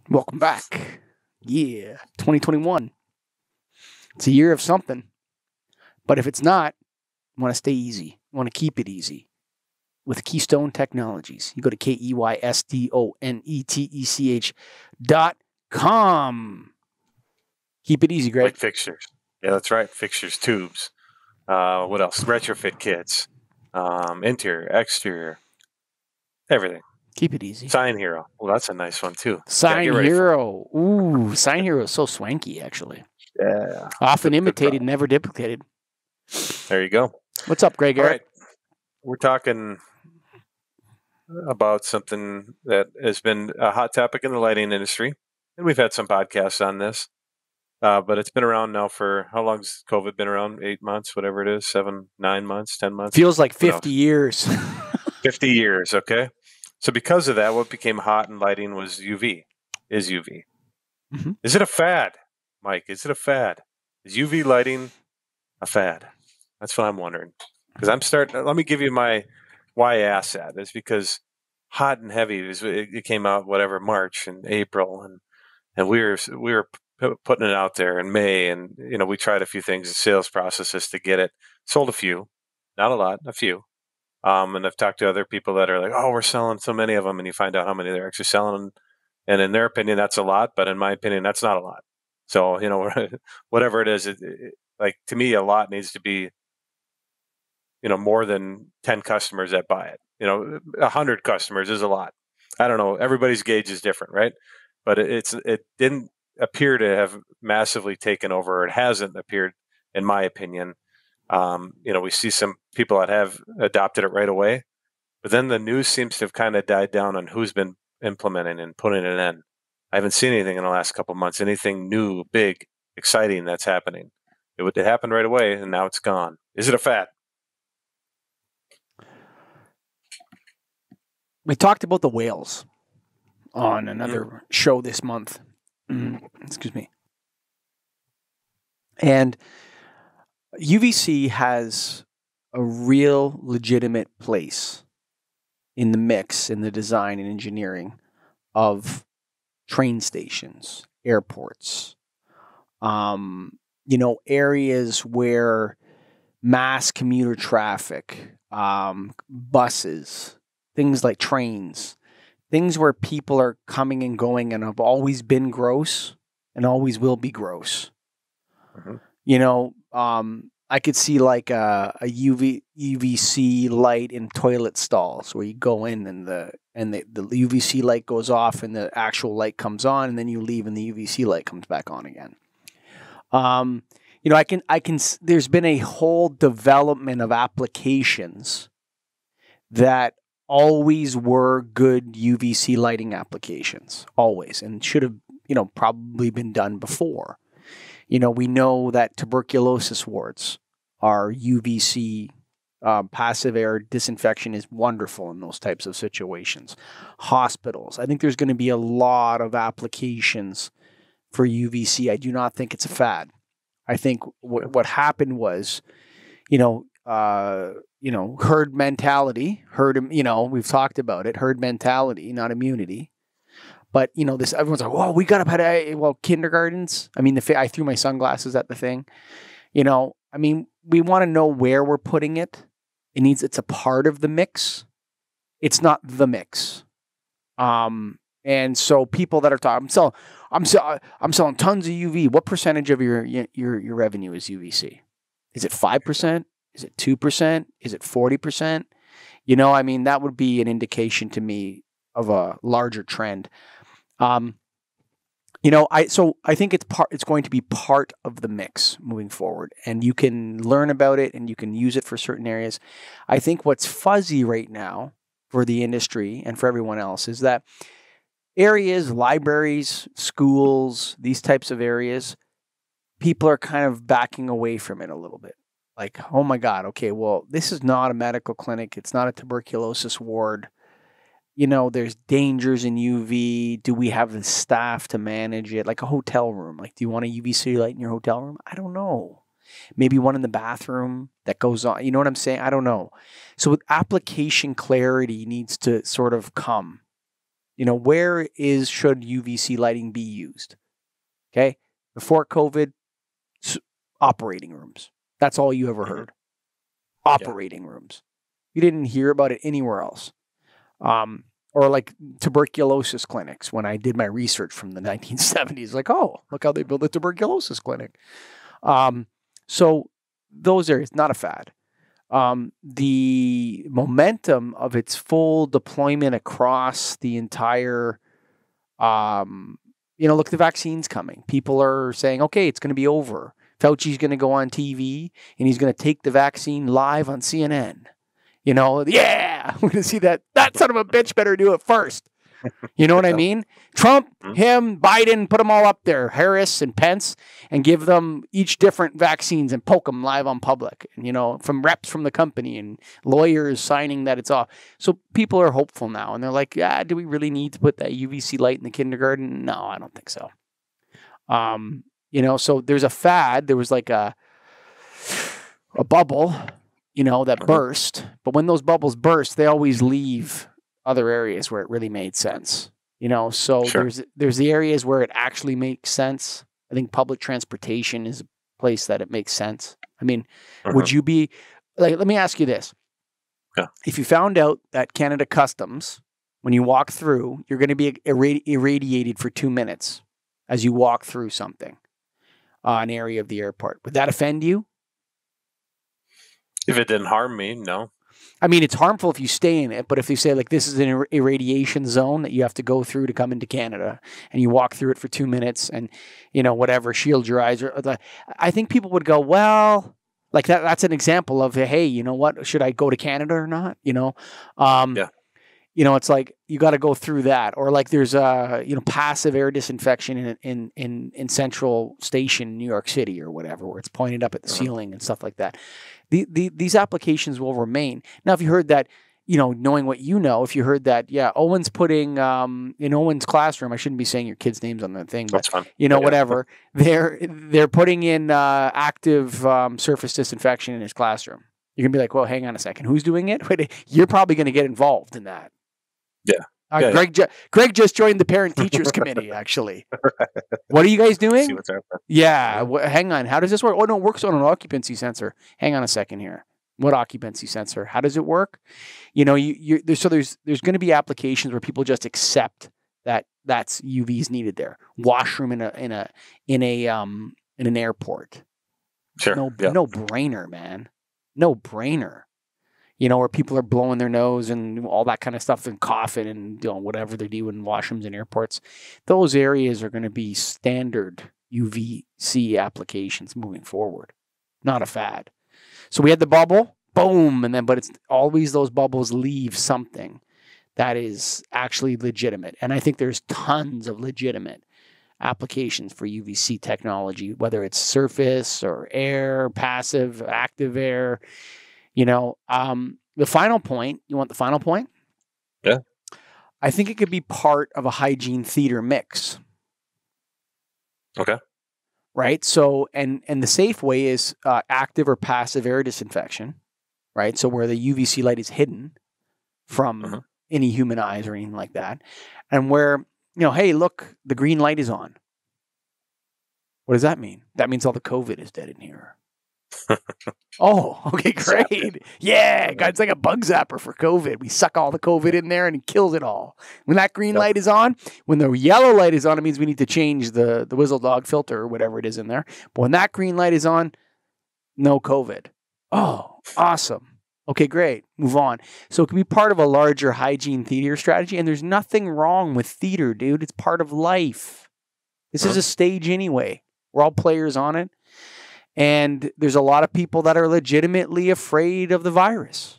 Welcome back. Yeah, 2021. It's a year of something. But if it's not, you want to stay easy. You want to keep it easy with Keystone Technologies. You go to KEYSTONETECH.com. Keep it easy, Greg. Like fixtures. Yeah, that's right. Fixtures, tubes. What else? Retrofit kits. Interior, exterior, everything. Keep it easy. Sign Hero. Well, that's a nice one too. Sign Hero. Ooh, Sign Hero is so swanky, actually. Yeah. Often imitated, never duplicated. There you go. What's up, Greg? All right. We're talking about something that has been a hot topic in the lighting industry. And we've had some podcasts on this. But it's been around now for, how long has COVID been around? 8 months, whatever it is, 7, 9 months, 10 months? Feels like 50 years. 50 years, okay. So because of that, what became hot in lighting was UV, is UV. Mm-hmm. Is it a fad, Mike? Is it a fad? Is UV lighting a fad? That's what I'm wondering. Because let me give you why I asked that. It's because hot and heavy, it came out, March and April. And we were putting it out there in May, and we tried a few things, sales processes to get it. Sold a few, not a lot, a few. And I've talked to other people that are like, "Oh, we're selling so many of them," and you find out how many they're actually selling, and in their opinion, that's a lot, but in my opinion, that's not a lot. So whatever it is, like to me, a lot needs to be more than 10 customers that buy it. 100 customers is a lot. I don't know. Everybody's gauge is different, right? But it didn't appear to have massively taken over. It hasn't appeared, in my opinion. We see some people that have adopted it right away, but then the news seems to have kind of died down on who's been implementing and putting it in. I haven't seen anything in the last couple of months, anything new, big, exciting that's happening. It happened right away, and now it's gone. Is it a fad? We talked about the whales on another show this month. Excuse me. And UVC has a real legitimate place in the mix, in the design and engineering of train stations, airports, areas where mass commuter traffic, buses, things like trains, things where people are coming and going and have always been gross and always will be gross. Mm-hmm. I could see like a UVC light in toilet stalls where you go in and the UVC light goes off and the actual light comes on, and then you leave and the UVC light comes back on again. There's been a whole development of applications that always were good UVC lighting applications, always, and should have, probably been done before. We know that tuberculosis wards are UVC, passive air disinfection is wonderful in those types of situations. Hospitals, I think there's going to be a lot of applications for UVC. I do not think it's a fad. I think what happened was, herd mentality, we've talked about it, herd mentality, not immunity. But, everyone's like, "Well, we got to put kindergartens." I mean, I threw my sunglasses at the thing. We want to know where we're putting it. It's a part of the mix. It's not the mix. And so people that are talking, I'm selling tons of UV. What percentage of your revenue is UVC? Is it 5%? Is it 2%? Is it 40%? That would be an indication to me of a larger trend. I think it's going to be part of the mix moving forward, and you can learn about it and you can use it for certain areas. I think what's fuzzy right now for the industry and for everyone else is that areas, libraries, schools, these types of areas, people are kind of backing away from it a little bit. Like, oh my God, okay, well, this is not a medical clinic. It's not a tuberculosis ward. There's dangers in UV. Do we have the staff to manage it? Like a hotel room. Like, do you want a UVC light in your hotel room? I don't know. Maybe one in the bathroom that goes on. You know what I'm saying? I don't know. So with application clarity needs to sort of come. Where should UVC lighting be used? Okay. Before COVID, operating rooms. That's all you ever heard. Operating rooms. You didn't hear about it anywhere else. Or like tuberculosis clinics. When I did my research from the 1970s, like, oh, look how they built a tuberculosis clinic. So those areas, not a fad. The momentum of its full deployment across the entire, look, the vaccine's coming. People are saying, okay, it's going to be over. Fauci's going to go on TV and he's going to take the vaccine live on CNN. Yeah, we're going to see that. That son of a bitch better do it first. You know what I mean? Trump, him, Biden, put them all up there, Harris and Pence, and give them each different vaccines and poke them live on public. And, from reps from the company and lawyers signing that it's off. So people are hopeful now. And they're like, yeah, do we really need to put that UVC light in the kindergarten? No, I don't think so. So there's a fad. There was like a bubble, that burst. But when those bubbles burst, they always leave other areas where it really made sense. So sure. There's the areas where it actually makes sense. I think public transportation is a place that it makes sense. I mean, would you be like, let me ask you this. Yeah. If you found out that Canada Customs, when you walk through, you're going to be irradiated for 2 minutes as you walk through something, an area of the airport, would that offend you? If it didn't harm me, no. I mean, it's harmful if you stay in it, but if they say, like, this is an irradiation zone that you have to go through to come into Canada, and you walk through it for 2 minutes and, whatever, shield your eyes. I think people would go, well, like that's an example of, hey, you know what, should I go to Canada or not? Yeah. It's like you got to go through that. Or like there's passive air disinfection in Central Station, New York City or whatever, where it's pointed up at the ceiling and stuff like that. These applications will remain. Now, if you heard that, knowing what if you heard that, yeah, Owen's putting in Owen's classroom, I shouldn't be saying your kids' names on the thing, but whatever, they're putting in active surface disinfection in his classroom. You're gonna be like, well, hang on a second, who's doing it? You're probably going to get involved in that. Yeah. Greg just joined the parent teachers committee, actually. What are you guys doing? See what's happening. Yeah. Hang on. How does this work? Oh, no, it works on an occupancy sensor. Hang on a second here. What occupancy sensor? How does it work? There's going to be applications where people just accept that that's UVs needed there. Washroom in an airport. Sure. No brainer, man. No brainer. Where people are blowing their nose and all that kind of stuff and coughing and whatever they do in washrooms and airports. Those areas are going to be standard UVC applications moving forward, not a fad. So we had the bubble, boom, but it's always those bubbles leave something that is actually legitimate. And I think there's tons of legitimate applications for UVC technology, whether it's surface or air, passive, active air. The final point, you want the final point? Yeah. I think it could be part of a hygiene theater mix. Okay. Right. So, and the safe way is active or passive air disinfection, right? So where the UVC light is hidden from any human eyes or anything like that. And where, hey, look, the green light is on. What does that mean? That means all the COVID is dead in here. Oh, okay, great. Yeah, it's like a bug zapper for COVID. We suck all the COVID in there and it kills it all. When that green light is on, when the yellow light is on, it means we need to change the Whizzle Dog filter or whatever it is in there. But when that green light is on, no COVID. Oh, awesome. Okay, great. Move on. So it can be part of a larger hygiene theater strategy, and there's nothing wrong with theater, dude. It's part of life. This is a stage anyway. We're all players on it. And there's a lot of people that are legitimately afraid of the virus.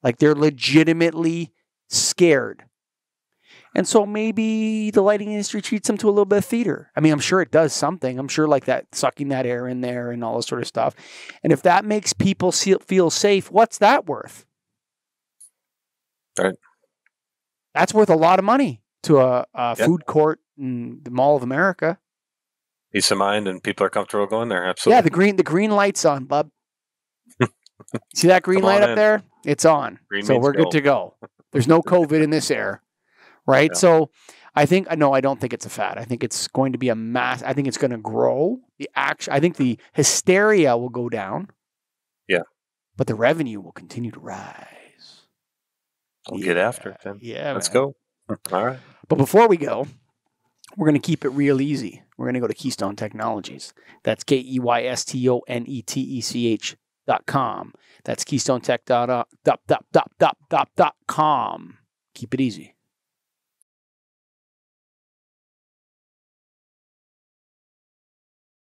Like they're legitimately scared. And so maybe the lighting industry treats them to a little bit of theater. I mean, I'm sure it does something. I'm sure like that, sucking that air in there and all this sort of stuff. And if that makes people feel safe, what's that worth? Right. That's worth a lot of money to a food court in the Mall of America. Peace of mind, and people are comfortable going there. Absolutely. Yeah, the green light's on, bub. See that green light up there? It's on. So we're good to go. There's no COVID in this air. right? Yeah. So I think, no, I don't think it's a fad. I think it's going to be I think it's going to grow. I think the hysteria will go down. Yeah. But the revenue will continue to rise. We'll get after it then. Yeah, Let's man. go. All right. But before we go, we're going to keep it real easy. We're going to go to Keystone Technologies. That's KEYSTONETECH.com. That's KeystoneTech.com. Keep it easy.